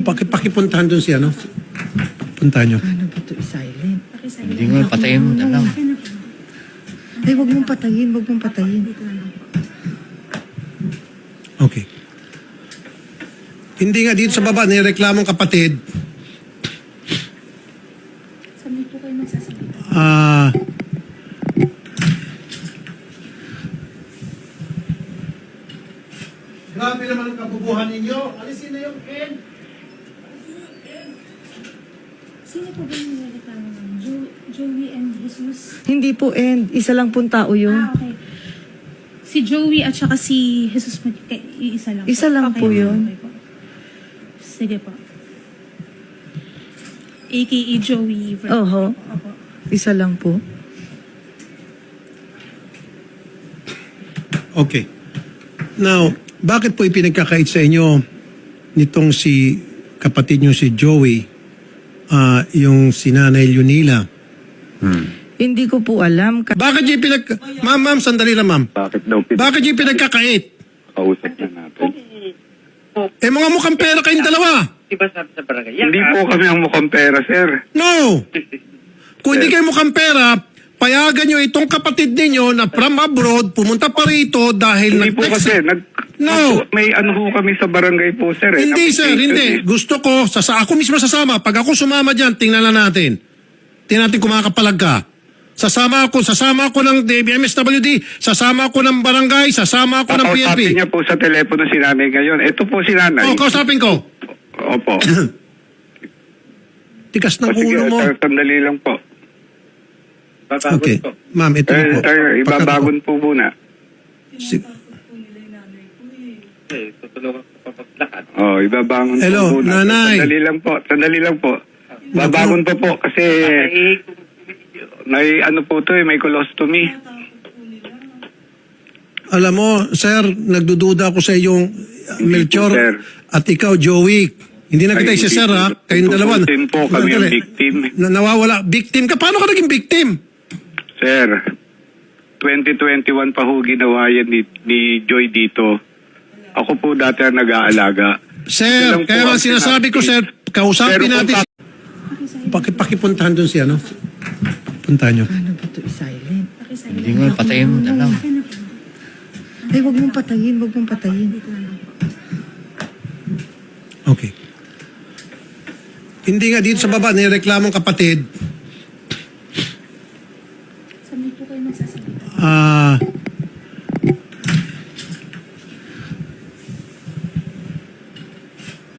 Pakipuntahan doon siya, no? Puntahan nyo. Ano ba ito? I-silent. Hindi mo, patayin mo na lang. Ay, wag mong patayin, wag mong patayin. Okay. Hindi nga dito sa baba, nireklamong kapatid. Saan po kayo magsasabi? Grabe naman ang kabubuhan ninyo. Alisin na yung Ken. Sino po ba yung nireklamo ng Joey and Jesus? Hindi po, and isa lang pong tao yun. Okay. Si Joey at saka si Jesus, isa lang po. Isa lang po yun. Okay po. Sige po. AKA Joey. Oho. Opo. Isa lang po. Okay. Now, bakit po ipinagkakait sa inyo nitong si kapatid nyo si Joey, yung si Nanay Lunila? Hindi ko po alam. Bakit yung Ma'am, sandali lang, ma'am. Bakit daw Bakit yung pinagkakait? kausap na natin? Eh, mga mukhang pera kayong dalawa. Di ba sabi sa barangay? Hindi po kami ang mukhang pera, sir. No! Kung hindi kayo mukhang pera, payagan nyo itong kapatid ninyo na from abroad, pumunta pa rito dahil Hindi po kasi, No! may ano po kami sa barangay po, sir. Hindi, sir, hindi. Gusto ko, ako mismo sasama. Pag ako sumama dyan, tingnan na natin. Tingnan natin kung makakapalag ka. Sasama ako ng MSWD, sasama ako ng barangay, sasama ako ng PNP. Kausapin niya po sa telepono si nanay ngayon. Ito po si nanay. Kausapin ko. Opo. Tikas ng Sige, ulo mo. sir, sandali lang po. Okay. Ma'am, ito na po. Sir, ibabagon po muna. Tutulungan ko pa paglakad. Ibabangon Hello, po muna. nanay. Sandali lang po. Babangon pa po kasi may ano po to may colostomy. Alam mo, sir, nagdududa ako sa iyong Melchor sir. at ikaw, Joey. Hindi na kita isa, sir, ha? Kayong dalawa. Victim po kami ang victim. Nawawala. Victim ka? Paano ka naging victim? Sir, 2021 pa ho ginawa yan ni Joy dito. Ako po dati ang nag-aalaga. Sir, Ilang po kaya nga ang sinasabi ko, sir, kausapin Pero natin. Pakipuntahan doon siya, no? Puntahan nyo. Ano ba ito? I-silent. Hindi mo, patayin mo na lang. Ay, wag mong patayin, wag mong patayin. Okay. Hindi nga dito sa baba, nireklamong kapatid.